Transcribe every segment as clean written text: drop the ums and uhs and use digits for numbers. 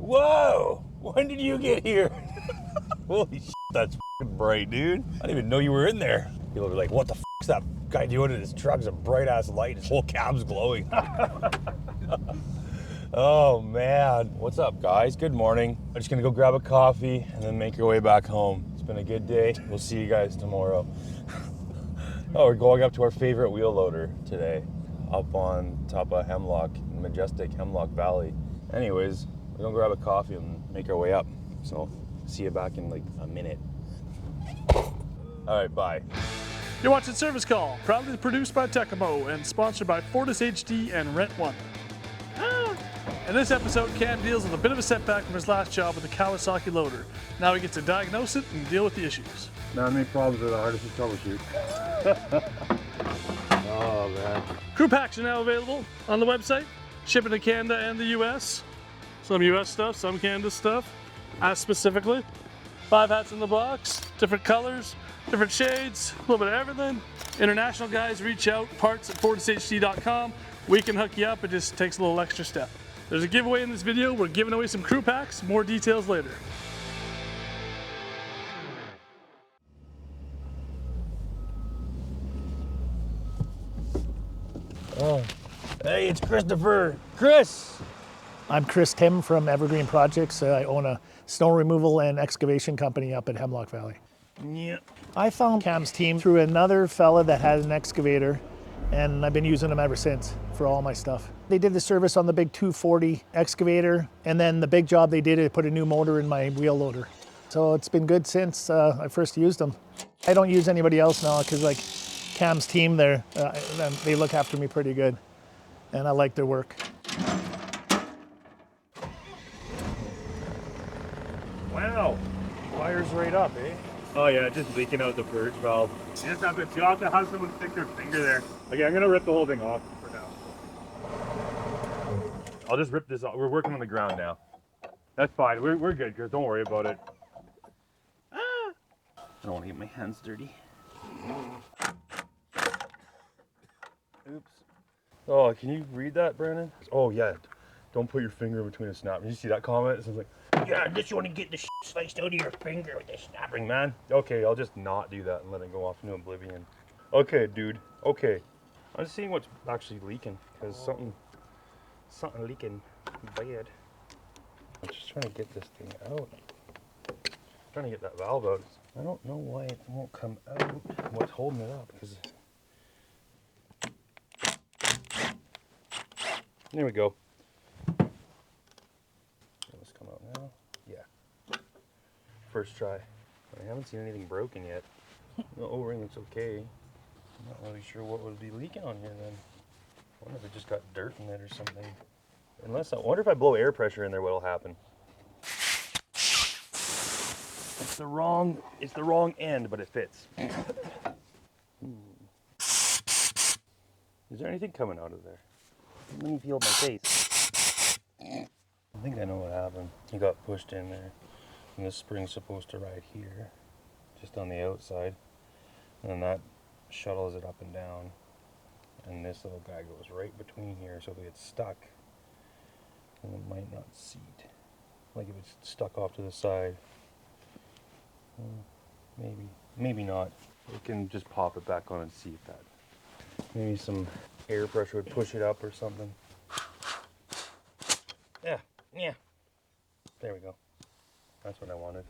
Whoa! When did you get here? Holy shit, that's fucking bright, dude. I didn't even know you were in there. People be like, what the fuck's that guy doing in his truck? It's a bright ass light. His whole cab's glowing. Oh man. What's up, guys? Good morning. I'm just gonna go grab a coffee and then make our way back home. It's been a good day. We'll see you guys tomorrow. Oh, we're going up to our favorite wheel loader today, up on top of majestic Hemlock Valley. Anyways, we're gonna grab a coffee and make our way up. So, see you back in like a minute. All right, bye. You're watching Service Call, proudly produced by Tekamo and sponsored by Fortis HD and Rent One. In this episode, Cam deals with a bit of a setback from his last job with the Kawasaki loader. Now he gets to diagnose it and deal with the issues. Not many problems are the hardest to troubleshoot. Oh man. Crew packs are now available on the website. Shipping to Canada and the US. Some US stuff, some Canada stuff. Us specifically. 5 hats in the box, different colors, different shades, a little bit of everything. International guys, reach out, parts at fortishd.com. We can hook you up, it just takes a little extra step. There's a giveaway in this video. We're giving away some crew packs, more details later. Oh, hey, it's Christopher. Chris! I'm Chris Tim from Evergreen Projects. I own a snow removal and excavation company up at Hemlock Valley. Yeah. I found Cam's team through another fella that had an excavator, and I've been using them ever since for all my stuff. They did the service on the big 240 excavator, and then the big job they did is put a new motor in my wheel loader. So it's been good since I first used them. I don't use anybody else now because like Cam's team there, they look after me pretty good, and I like their work. Wow. Fire's right up, eh? Oh yeah, just leaking out the purge valve. You just have to have someone stick their finger there. Okay, I'm gonna rip the whole thing off for now. I'll just rip this off. We're working on the ground now. That's fine. We're good, Chris. Don't worry about it. I don't want to get my hands dirty. Oops. Oh, can you read that, Brandon? Oh yeah. Don't put your finger in between a snap. Did you see that comment? It says like, yeah, I just want to get the shit sliced out of your finger with the snapping, man. Okay, I'll just not do that and let it go off into oblivion. Okay, dude. Okay. I'm just seeing what's actually leaking, because something leaking bad. I'm just trying to get this thing out. I'm trying to get that valve out. I don't know why it won't come out. What's holding it up? Because there we go. Let's come out now. Yeah. First try. I haven't seen anything broken yet. The O-ring looks okay. I'm not really sure what would be leaking on here then. I wonder if it just got dirt in it or something. I wonder if I blow air pressure in there, what'll happen. It's the wrong end, but it fits. Is there anything coming out of there? Let me feel my face. I think I know what happened. It got pushed in there. And this spring's supposed to ride here, just on the outside. And then that shuttles it up and down. And this little guy goes right between here, so if it gets stuck, and it might not seat. Like if it's stuck off to the side. Maybe not. We can just pop it back on and see if that. Maybe some air pressure would push it up or something. Yeah. There we go. That's what I wanted.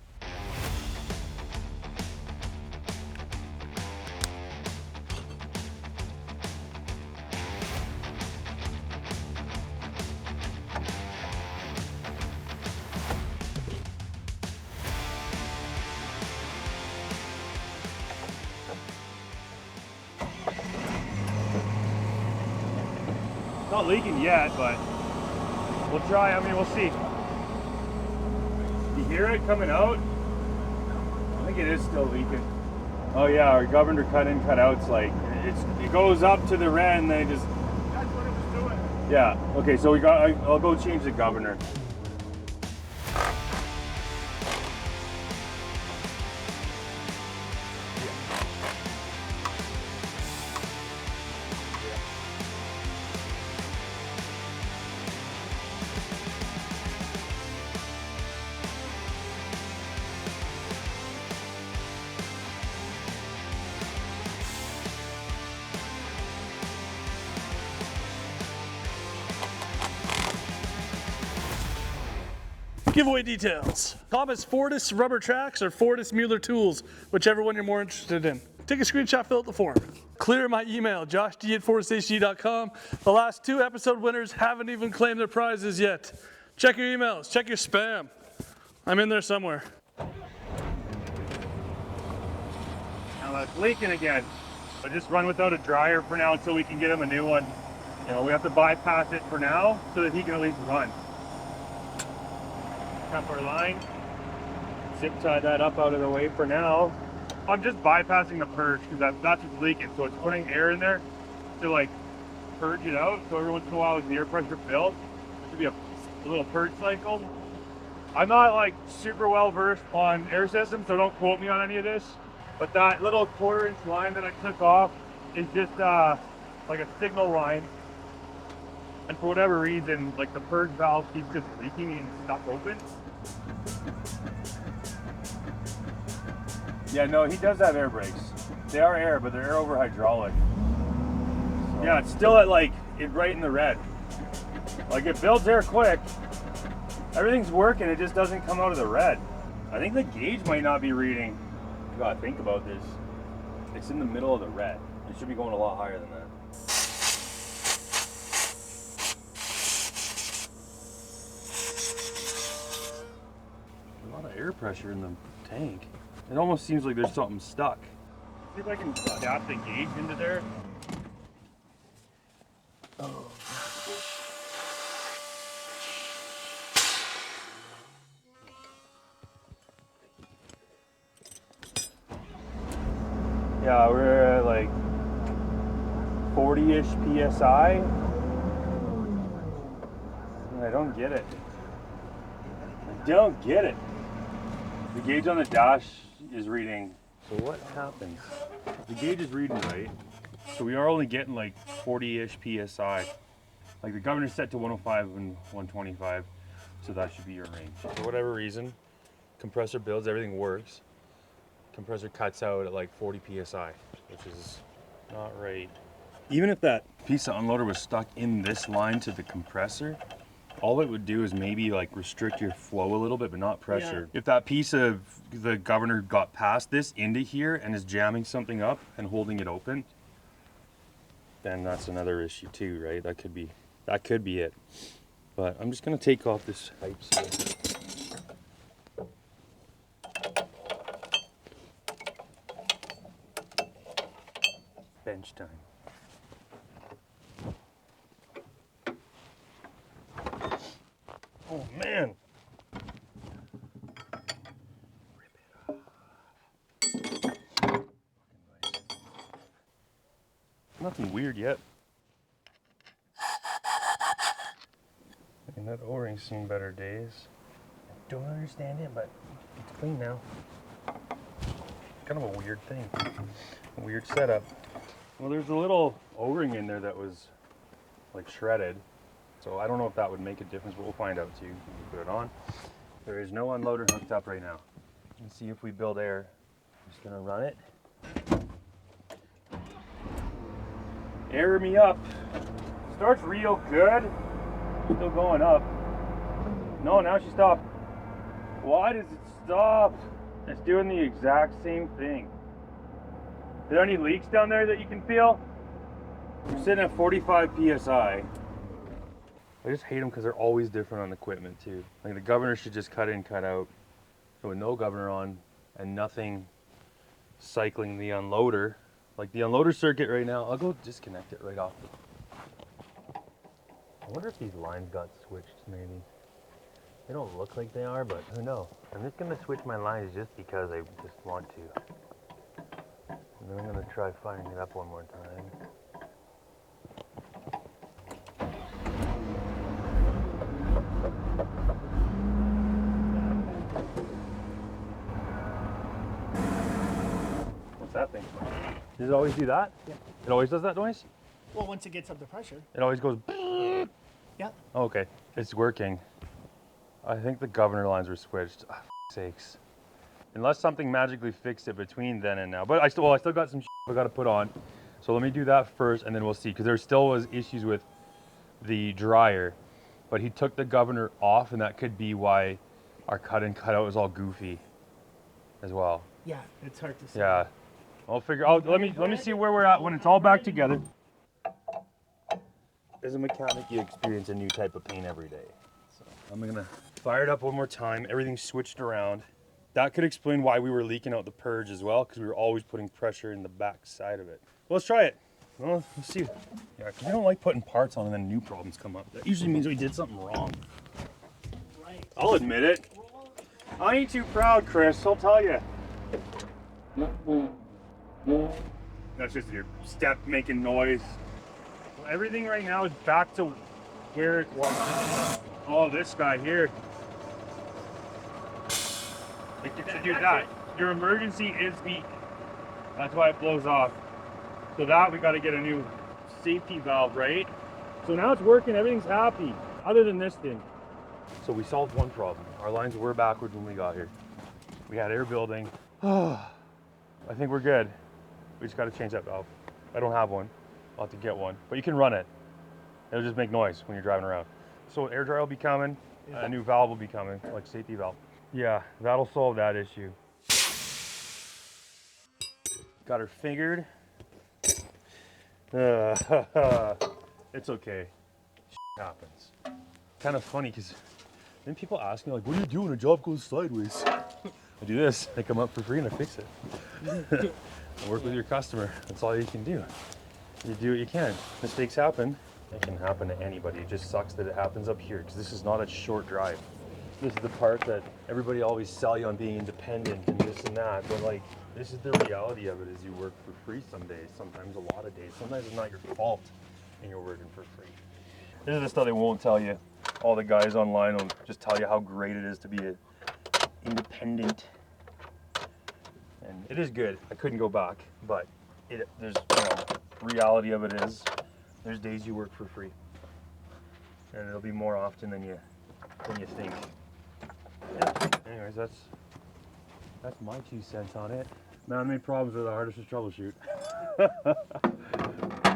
Not leaking yet, but we'll try. I mean, we'll see. You hear it coming out? I think it is still leaking. Oh yeah, our governor cut in, cut out's like it goes up to the red and then it just. That's what it was doing. Yeah. Okay, so I'll go change the governor. Giveaway details. Thomas Fortis rubber tracks or Fortis Mueller tools, whichever one you're more interested in. Take a screenshot, fill out the form. Clear my email, joshd@fortishd.com. The last 2 episode winners haven't even claimed their prizes yet. Check your emails, check your spam. I'm in there somewhere. Now that's leaking again. So just run without a dryer for now until we can get him a new one. You know, we have to bypass it for now so that he can at least run. Cut our line. Zip tie that up out of the way for now. I'm just bypassing the purge because that's what's leaking. So it's putting air in there to like purge it out. So every once in a while as the air pressure builds, there should be a little purge cycle. I'm not like super well versed on air systems, so don't quote me on any of this. But that little 1/4-inch line that I took off is just like a signal line. And for whatever reason, like the purge valve keeps just leaking and stuck open. Yeah, no, he does have air brakes. They are air, but they're air over hydraulic. So. Yeah, it's still at like, right in the red. Like it builds air quick. Everything's working, it just doesn't come out of the red. I think the gauge might not be reading. You gotta think about this. It's in the middle of the red. It should be going a lot higher than that. A lot of air pressure in the tank. It almost seems like there's something stuck. See if I can adapt the gauge into there. Oh. Yeah, we're at like 40-ish PSI. I don't get it. I don't get it. The gauge on the dash is reading. So what happens? The gauge is reading right. So we are only getting like 40-ish PSI. Like the governor's set to 105 and 125. So that should be your range. For whatever reason, compressor builds, everything works. Compressor cuts out at like 40 PSI, which is not right. Even if that piece of unloader was stuck in this line to the compressor, all it would do is maybe like restrict your flow a little bit, but not pressure. Yeah. If that piece of the governor got past this into here and is jamming something up and holding it open, then that's another issue too, right? That could be it. But I'm just gonna take off this pipe seal. Bench time. Oh man. Rip it off. Nothing weird yet. And that O-ring's seen better days. I don't understand it, but it's clean now. Kind of a weird thing. A weird setup. Well, there's a little O-ring in there that was like shredded. So I don't know if that would make a difference, but we'll find out too. Put it on. There is no unloader hooked up right now. Let's see if we build air. I'm just gonna run it. Air me up. Starts real good. Still going up. No, now she stopped. Why does it stop? It's doing the exact same thing. Are there any leaks down there that you can feel? We're sitting at 45 PSI. I just hate them because they're always different on equipment too. Like the governor should just cut in, cut out. So with no governor on and nothing cycling the unloader. Like the unloader circuit right now, I'll go disconnect it right off. I wonder if these lines got switched maybe. They don't look like they are, but who knows? I'm just gonna switch my lines just because I just want to. And then I'm gonna try firing it up one more time. What's that thing? Does it always do that? Yeah. It always does that noise? Well, once it gets up to pressure. It always goes. Yeah. Oh, okay, it's working. I think the governor lines were switched. Oh, for sakes. Unless something magically fixed it between then and now. But I still got some I got to put on. So let me do that first and then we'll see. Because there still was issues with the dryer. But he took the governor off and that could be why our cut in, cut out was all goofy as well. Yeah, it's hard to say. Yeah. I'll figure out, let me see where we're at when it's all back together. As a mechanic, you experience a new type of pain every day. So I'm gonna fire it up one more time. Everything's switched around. That could explain why we were leaking out the purge as well, because we were always putting pressure in the back side of it. Well, let's try it. Well, let's see. Yeah, because we don't like putting parts on and then new problems come up. That usually means we did something wrong. Right. I'll admit it. I ain't too proud, Chris, I'll tell you. That's just your step making noise. Well, everything right now is back to where it was. Oh, this guy here. Dude, that. Your emergency is beat. That's why it blows off. So that we got to get a new safety valve, right? So now it's working, everything's happy, other than this thing. So we solved one problem. Our lines were backwards when we got here. We had air building. I think we're good. We just got to change that valve. I don't have one. I'll have to get one, but you can run it. It'll just make noise when you're driving around. So air dryer will be coming. A new valve will be coming, like safety valve. Yeah, that'll solve that issue. Got her figured. It's okay. Happens. Kind of funny because then people ask me like, what do you do when a job goes sideways? I do this. I come up for free and I fix it. I work with your customer. That's all you can do. You do what you can. Mistakes happen. It can happen to anybody. It just sucks that it happens up here because this is not a short drive. This is the part that everybody always sell you on being independent and this and that, but like, this is the reality of it is you work for free some days, sometimes a lot of days. Sometimes it's not your fault and you're working for free. This is the stuff they won't tell you. All the guys online will just tell you how great it is to be independent. And it is good. I couldn't go back, but there's, reality of it is there's days you work for free. And it'll be more often than you think. Yeah. Anyways, that's my 2 cents on it. Man, how many problems are the hardest to troubleshoot?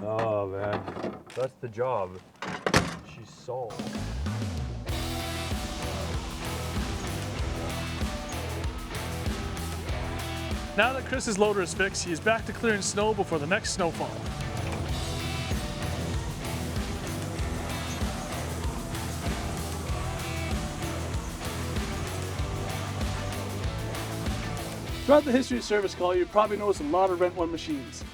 Oh man, that's the job. She's solved. Now that Chris's loader is fixed, he is back to clearing snow before the next snowfall. Throughout the history of Service Call, you probably noticed a lot of Rent One machines.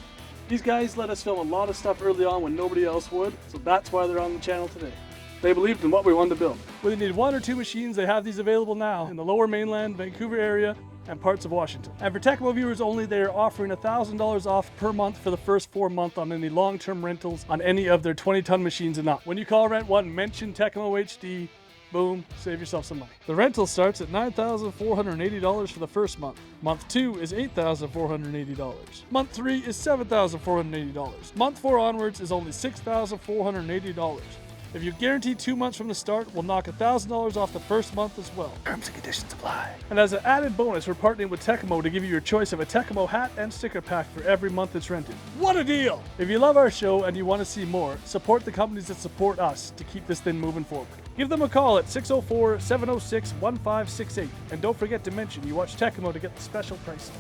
These guys let us film a lot of stuff early on when nobody else would, so that's why they're on the channel today. They believed in what we wanted to build. Whether you need 1 or 2 machines, they have these available now in the Lower Mainland, Vancouver area, and parts of Washington. And for Tekamo viewers only, they are offering $1,000 off per month for the first 4 months on any long-term rentals on any of their 20-ton machines and up. When you call Rent One, mention Tekamo HD. Boom, save yourself some money. The rental starts at $9,480 for the first month. Month 2 is $8,480. Month 3 is $7,480. Month 4 onwards is only $6,480. If you guarantee 2 months from the start, we'll knock $1,000 off the first month as well. Terms and conditions apply. And as an added bonus, we're partnering with Tekamo to give you your choice of a Tekamo hat and sticker pack for every month it's rented. What a deal! If you love our show and you want to see more, support the companies that support us to keep this thing moving forward. Give them a call at 604-706-1568. And don't forget to mention you watch Tekamo to get the special pricing.